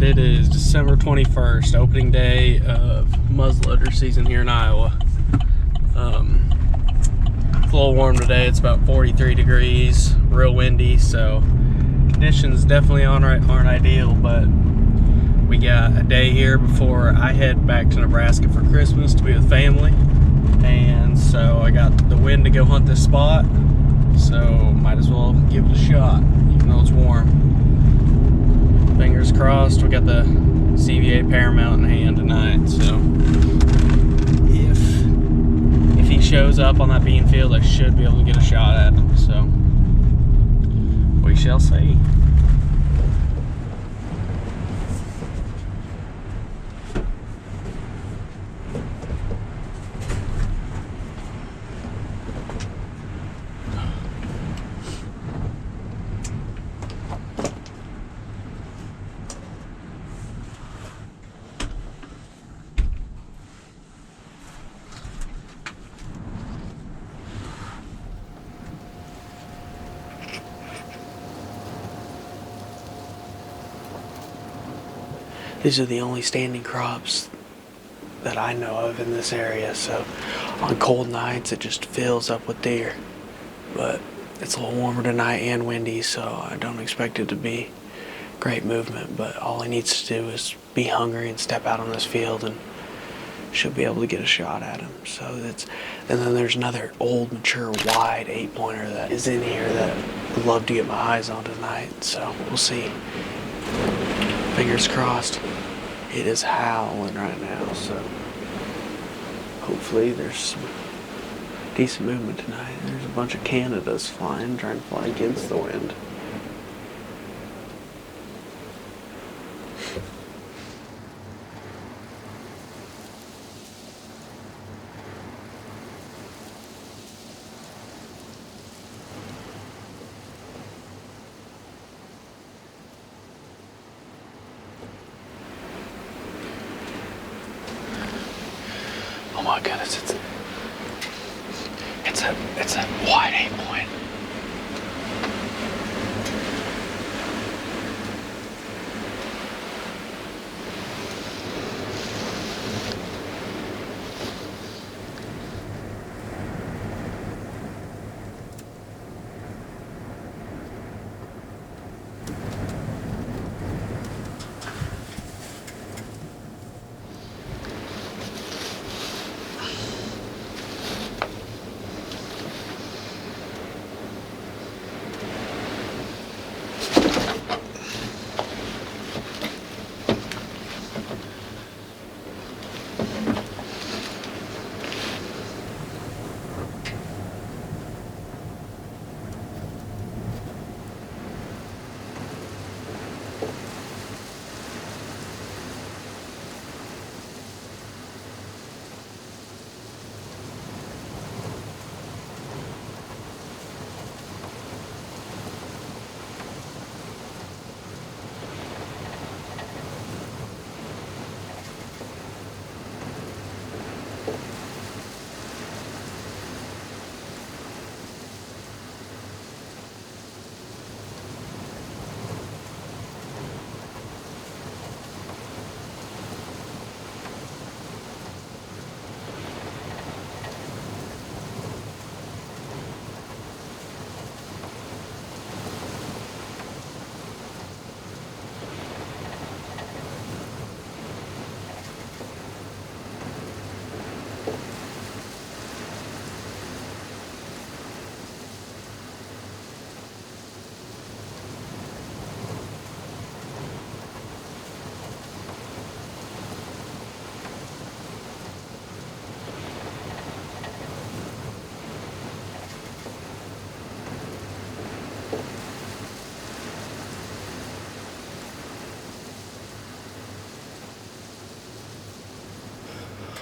It is December 21st, opening day of muzzleloader season here in Iowa. It's a little warm today. It's about 43 degrees, real windy, so conditions definitely aren't ideal, but we got a day here before I head back to Nebraska for Christmas to be with family. And so I got the wind to go hunt this spot, so might as well give it a shot, even though it's warm. Fingers crossed, we got the CVA Paramount in hand tonight, so if he shows up on that bean field, I should be able to get a shot at him, so we shall see. These are the only standing crops that I know of in this area, so on cold nights it just fills up with deer. But it's a little warmer tonight and windy, so I don't expect it to be great movement, but all he needs to do is be hungry and step out on this field and should be able to get a shot at him. So and then there's another old, mature, wide 8-pointer that is in here that I'd love to get my eyes on tonight, so we'll see. Fingers crossed. It is howling right now, so hopefully there's some decent movement tonight. There's a bunch of Canadas trying to fly against the wind. Oh my goodness, it's a wide 8-point.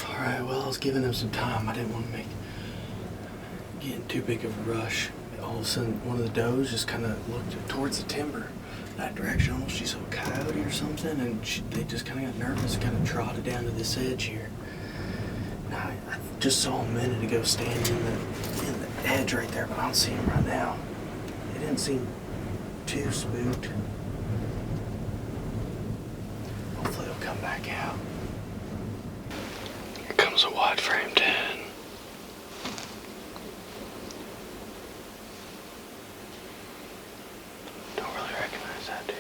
Alright, well, I was giving him some time. I didn't want to get too big of a rush. All of a sudden, one of the does just kind of looked towards the timber, that direction. Almost she saw a coyote or something, and they just kind of got nervous and kind of trotted down to this edge here. Now, I just saw him a minute ago standing in the edge right there, but I don't see him right now. It didn't seem too spooked. a wide frame 10. Don't really recognize that deer.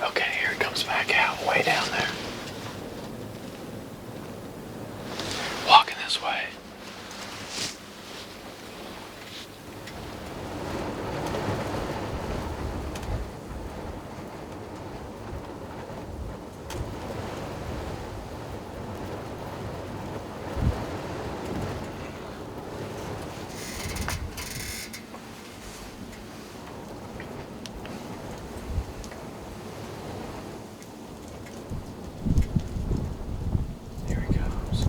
Okay, here it comes back out, way down there. Walking this way. Here he comes.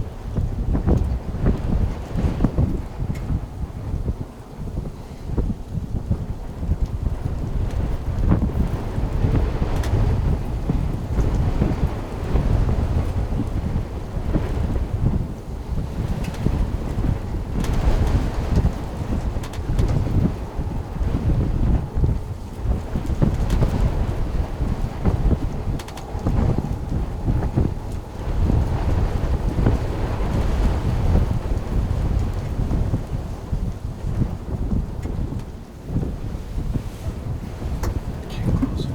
Getting closer.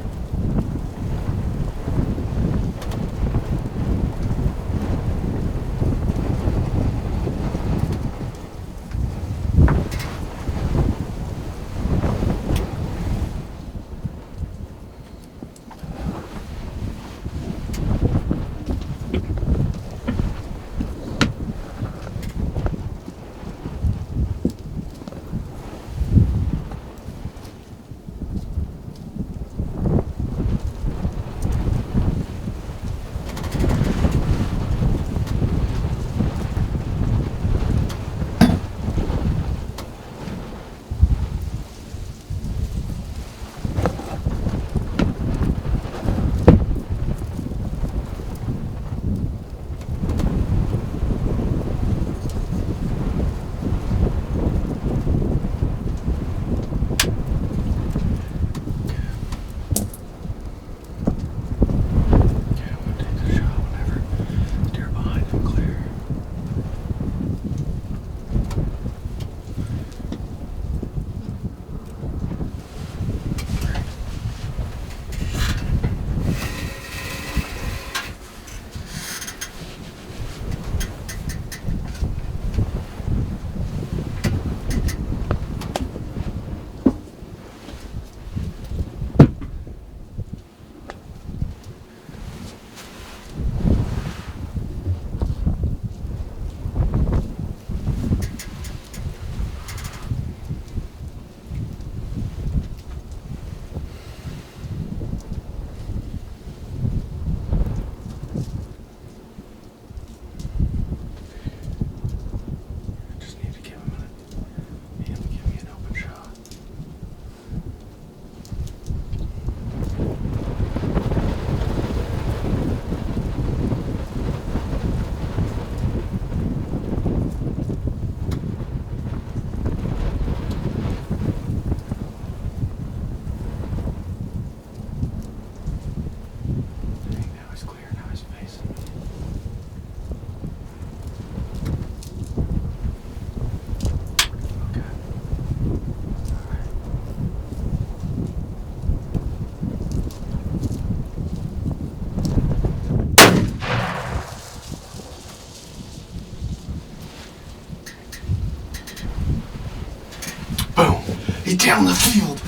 He's down the field.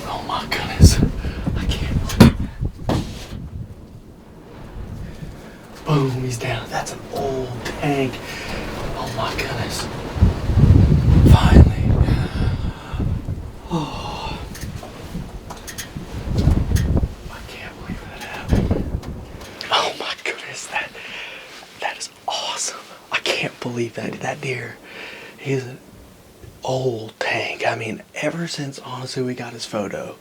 Oh my goodness. I can't believe it. Boom, he's down. That's an old tank. Oh my goodness. Finally. Oh. I can't believe that happened. Oh my goodness, that is awesome. I can't believe that. That deer, he's an old tank. I mean, ever since honestly we got his photo,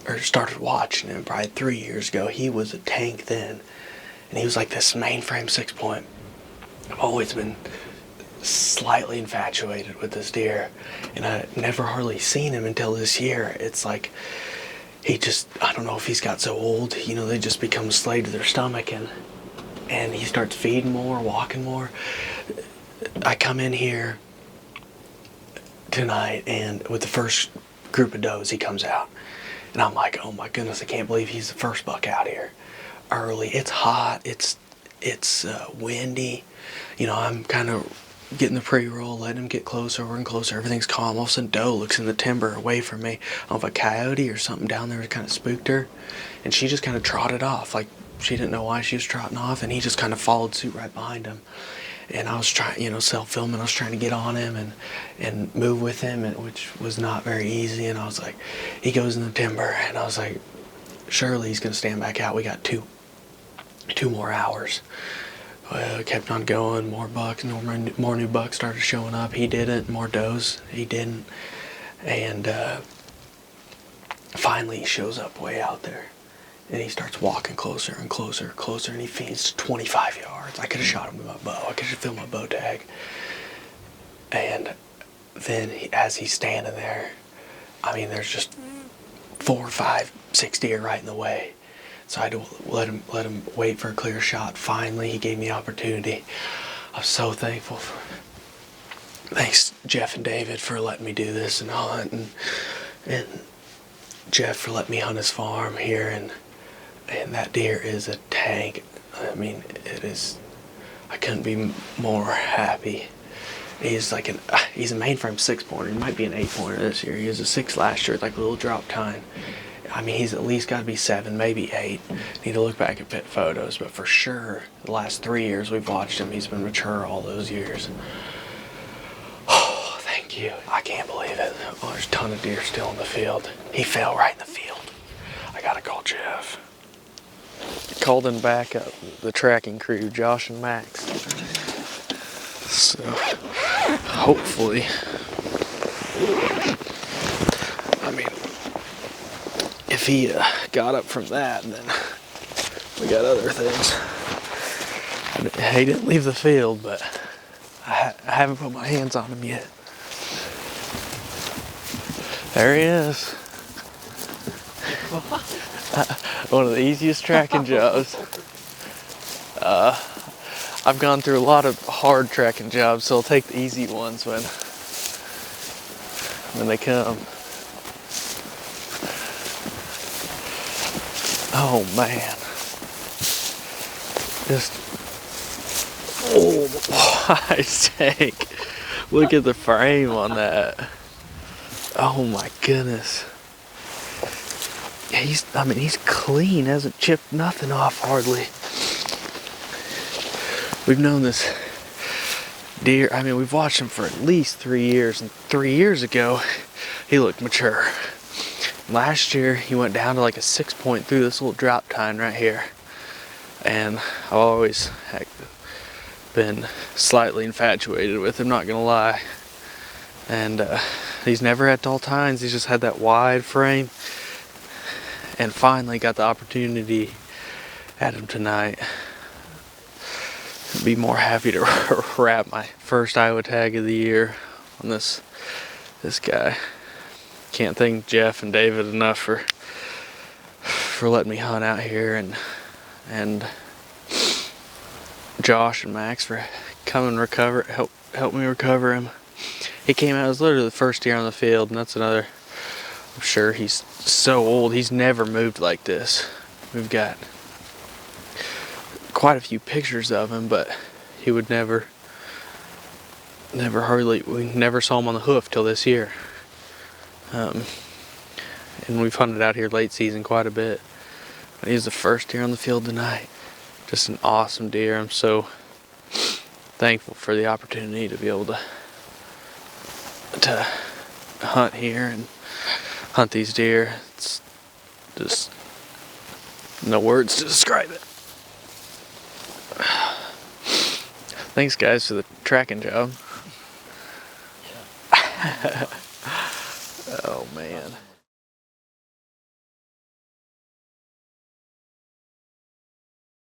or started watching him probably 3 years ago, he was a tank then. And he was like this mainframe 6-point. I've always been slightly infatuated with this deer, and I never hardly seen him until this year. It's like he just, I don't know if he's got so old, you know, they just become a slave to their stomach, and he starts feeding more, walking more. I come in here tonight, and with the first group of does, he comes out, and I'm like, oh my goodness, I can't believe he's the first buck out here early. It's hot, it's windy, you know. I'm kind of getting the pre-roll, letting him get closer and closer. Everything's calm. All of a sudden, doe looks in the timber away from me. I don't know if a coyote or something down there kind of spooked her, and she just kind of trotted off. Like, she didn't know why she was trotting off, and he just kind of followed suit right behind him. And I was trying, you know, self-filming. I was trying to get on him and move with him, which was not very easy. And I was like, he goes in the timber, and I was like, surely he's going to stand back out. We got two more hours. Well, kept on going. More bucks, more new bucks started showing up. He didn't. More does. He didn't. And finally, he shows up way out there, and he starts walking closer and closer and closer. And he feeds 25 yards. I could have shot him with my bow. I could have filled my bow tag. And then, as he's standing there, I mean, there's just 4, 5, 6 deer right in the way. So I had to let him wait for a clear shot. Finally, he gave me opportunity. I'm so thankful for. Thanks, Jeff and David, for letting me do this and hunt, and Jeff for letting me hunt his farm here. And that deer is a tank. I mean, it is. I couldn't be more happy. He's like he's a mainframe 6-pointer. He might be an 8-pointer this year. He was a 6 last year, like a little drop tine. I mean, he's at least got to be 7, maybe 8. Need to look back at pit photos, but for sure, the last 3 years we've watched him, he's been mature all those years. Oh, thank you. I can't believe it. Oh, there's a ton of deer still in the field. He fell right in the field. I gotta call Jeff. Called in back up the tracking crew, Josh and Max. So, hopefully, I mean, if he got up from that, then we got other things. He didn't leave the field, but I haven't put my hands on him yet. There he is. One of the easiest tracking jobs. I've gone through a lot of hard tracking jobs, so I'll take the easy ones when they come. Oh man. Just old wide tank. Look at the frame on that. Oh my goodness. He's clean, hasn't chipped nothing off hardly. We've known this deer, I mean, we've watched him for at least 3 years, and 3 years ago, he looked mature. Last year, he went down to like a 6-point through this little drop tine right here. And I've always been slightly infatuated with him, not gonna lie. And he's never had tall tines, he's just had that wide frame. And finally got the opportunity at him tonight. I'd be more happy to wrap my first Iowa tag of the year on this guy. Can't thank Jeff and David enough for letting me hunt out here, and Josh and Max for coming help me recover him. He came out, it was literally the first deer on the field, and that's another. I'm sure he's so old, he's never moved like this. We've got quite a few pictures of him, but he would we never saw him on the hoof till this year. And we've hunted out here late season quite a bit. But he's the first deer on the field tonight. Just an awesome deer. I'm so thankful for the opportunity to be able to hunt here and hunt these deer. It's just no words to describe it. Thanks guys for the tracking job. Oh man.